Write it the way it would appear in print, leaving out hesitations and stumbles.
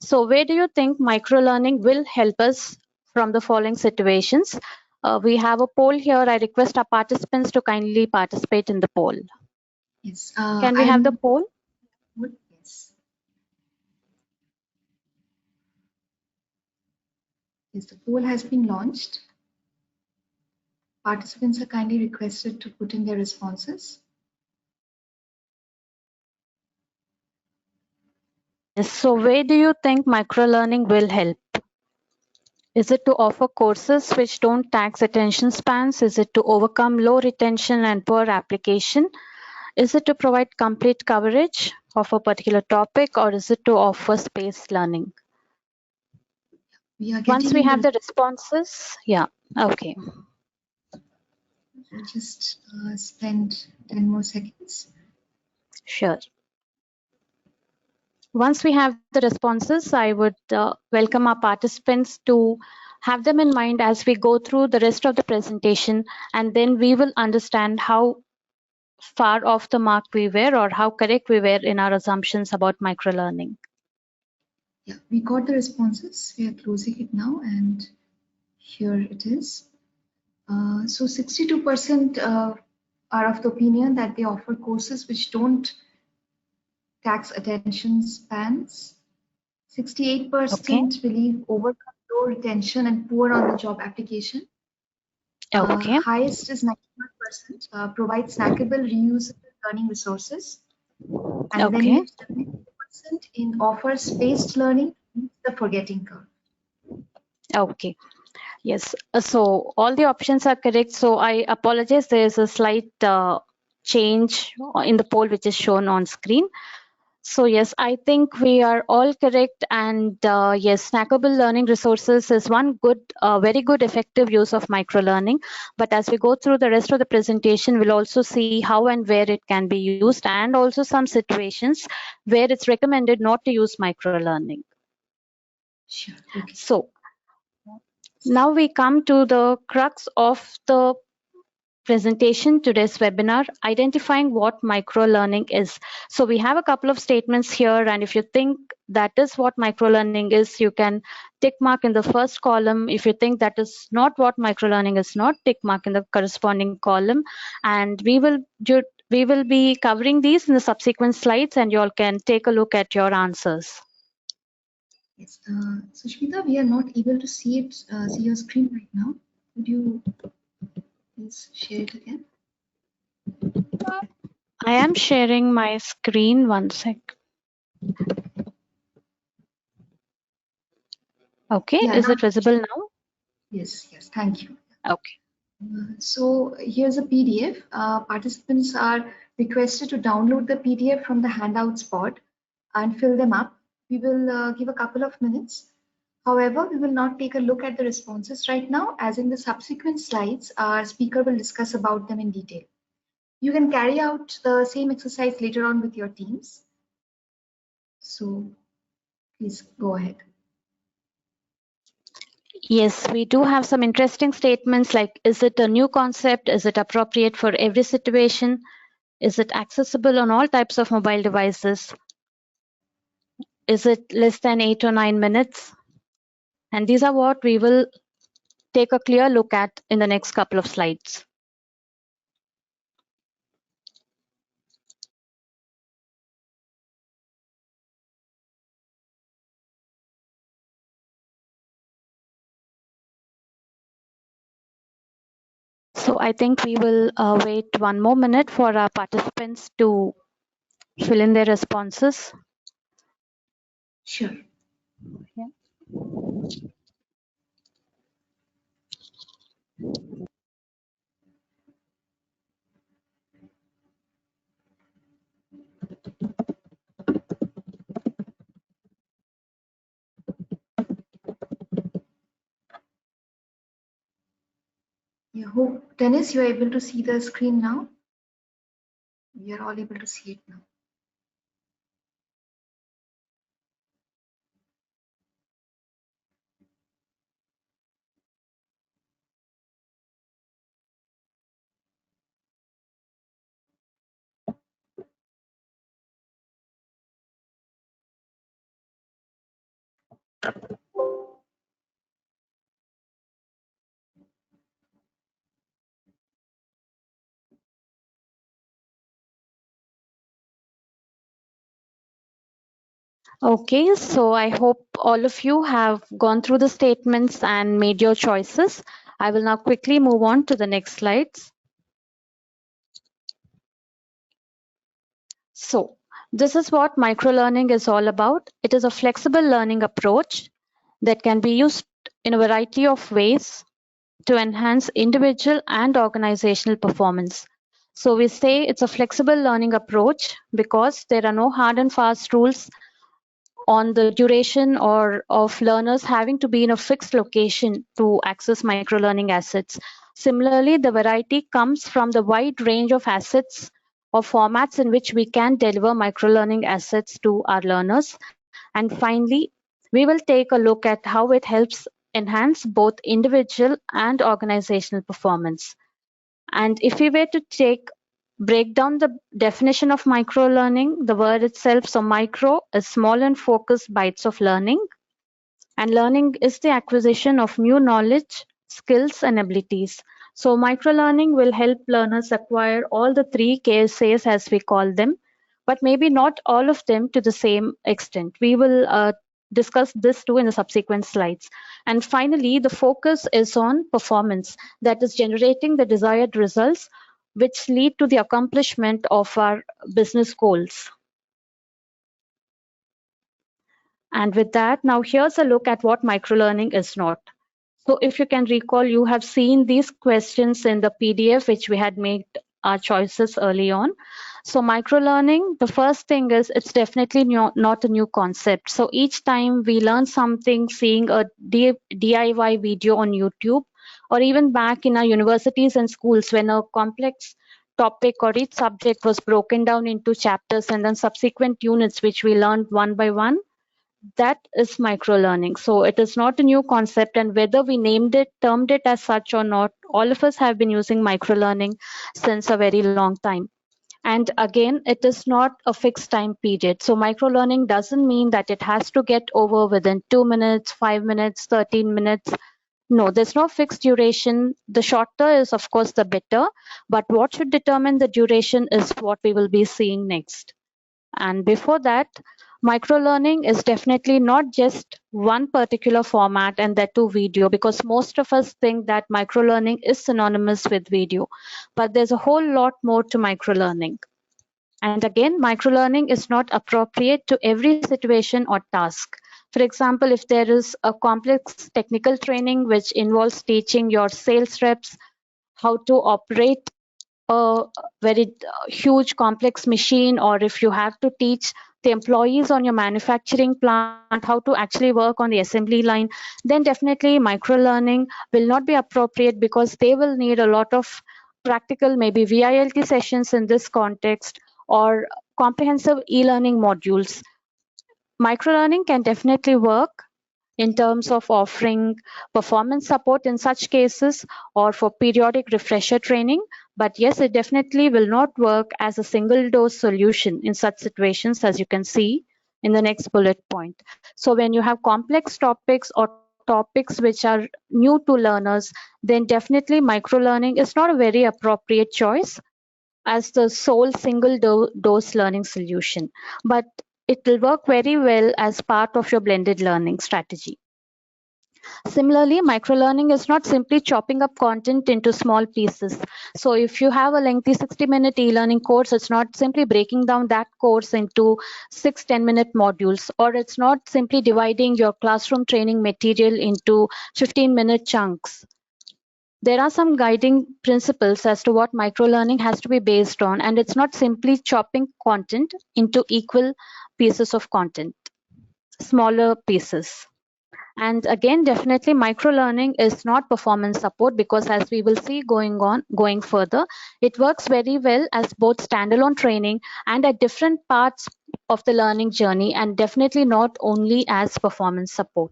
So where do you think microlearning will help us from the following situations? We have a poll here. I request our participants to kindly participate in the poll. Yes. Can we have the poll? Yes. Yes, the poll has been launched. Participants are kindly requested to put in their responses. So where do you think microlearning will help? Is it to offer courses which don't tax attention spans? Is it to overcome low retention and poor application? Is it to provide complete coverage of a particular topic, or is it to offer spaced learning? Once we have the responses, yeah, okay. We'll just spend 10 more seconds. Sure. Once we have the responses, I would welcome our participants to have them in mind as we go through the rest of the presentation, and then we will understand how far off the mark we were or how correct we were in our assumptions about microlearning. Yeah, we got the responses. We are closing it now, and here it is. So 62% are of the opinion that they offer courses which don't tax attention spans. 68% believe overcome low retention and poor on-the-job application. Highest is 91%, provide snackable, reusable learning resources. And then we have 70% in offer spaced learning, the forgetting curve. Okay. Yes. So all the options are correct. So I apologize. There is a slight change in the poll which is shown on screen. So yes, I think we are all correct. And yes, snackable learning resources is one good, very good effective use of microlearning. But as we go through the rest of the presentation, we'll also see how and where it can be used, and also some situations where it's recommended not to use microlearning. Sure. Okay. So now we come to the crux of the presentation, today's webinar, identifying what microlearning is. So we have a couple of statements here, and if you think that is what microlearning is, you can tick mark in the first column. If you think that is not what microlearning is not, tick mark in the corresponding column. And we will be covering these in the subsequent slides, and you all can take a look at your answers. Yes, Sushmita, we are not able to see your screen right now. Would you please share it again? I am sharing my screen. One sec. Okay, yeah, is it visible now? Yes, thank you. Okay. So here's a PDF. Participants are requested to download the PDF from the handouts pod and fill them up. We will give a couple of minutes. However, we will not take a look at the responses right now, as in the subsequent slides, our speaker will discuss about them in detail. You can carry out the same exercise later on with your teams. So please go ahead. Yes, we do have some interesting statements like, is it a new concept? Is it appropriate for every situation? Is it accessible on all types of mobile devices? Is it less than 8 or 9 minutes? And these are what we will take a clear look at in the next couple of slides. So I think we will wait one more minute for our participants to fill in their responses. Sure. Yeah. Yeah, hope, Dennis, you are able to see the screen now? We are all able to see it now. Okay, so I hope all of you have gone through the statements and made your choices. I will now quickly move on to the next slides. So this is what microlearning is all about. It is a flexible learning approach that can be used in a variety of ways to enhance individual and organizational performance. So we say it's a flexible learning approach because there are no hard and fast rules on the duration or of learners having to be in a fixed location to access microlearning assets. Similarly, the variety comes from the wide range of assets or formats in which we can deliver microlearning assets to our learners. And finally, we will take a look at how it helps enhance both individual and organizational performance. And if we were to break down the definition of microlearning, the word itself, so micro is small and focused bites of learning, and learning is the acquisition of new knowledge, skills, and abilities. So microlearning will help learners acquire all the three KSAs as we call them, but maybe not all of them to the same extent. We will discuss this too in the subsequent slides. And finally, the focus is on performance, that is generating the desired results which lead to the accomplishment of our business goals. And with that, now here's a look at what microlearning is not. So if you can recall, you have seen these questions in the PDF, which we had made our choices early on. So microlearning, the first thing is it's definitely not a new concept. So each time we learn something, seeing a DIY video on YouTube, or even back in our universities and schools when a complex topic or each subject was broken down into chapters and then subsequent units, which we learned one by one, that is microlearning. So it is not a new concept, and whether we termed it as such or not, all of us have been using microlearning since a very long time. And again, it is not a fixed time period. So microlearning doesn't mean that it has to get over within 2 minutes, 5 minutes, 13 minutes. No, there's no fixed duration. The shorter is, of course, the better. But what should determine the duration is what we will be seeing next. And before that, microlearning is definitely not just one particular format, and that too video, because most of us think that microlearning is synonymous with video. But there's a whole lot more to microlearning. And again, microlearning is not appropriate to every situation or task. For example, if there is a complex technical training which involves teaching your sales reps how to operate a very huge complex machine, or if you have to teach the employees on your manufacturing plant how to actually work on the assembly line, then definitely microlearning will not be appropriate, because they will need a lot of practical, maybe VILT sessions in this context, or comprehensive e-learning modules. Microlearning can definitely work in terms of offering performance support in such cases, or for periodic refresher training. But yes, it definitely will not work as a single dose solution in such situations, as you can see in the next bullet point. So when you have complex topics or topics which are new to learners, then definitely microlearning is not a very appropriate choice as the sole single dose learning solution. But it will work very well as part of your blended learning strategy. Similarly, microlearning is not simply chopping up content into small pieces. So if you have a lengthy 60-minute e-learning course, it's not simply breaking down that course into 6 10-minute modules, or it's not simply dividing your classroom training material into 15-minute chunks. There are some guiding principles as to what microlearning has to be based on, and it's not simply chopping content into equal pieces of content, smaller pieces. And again, definitely microlearning is not performance support, because as we will see going further, it works very well as both standalone training and at different parts of the learning journey, and definitely not only as performance support.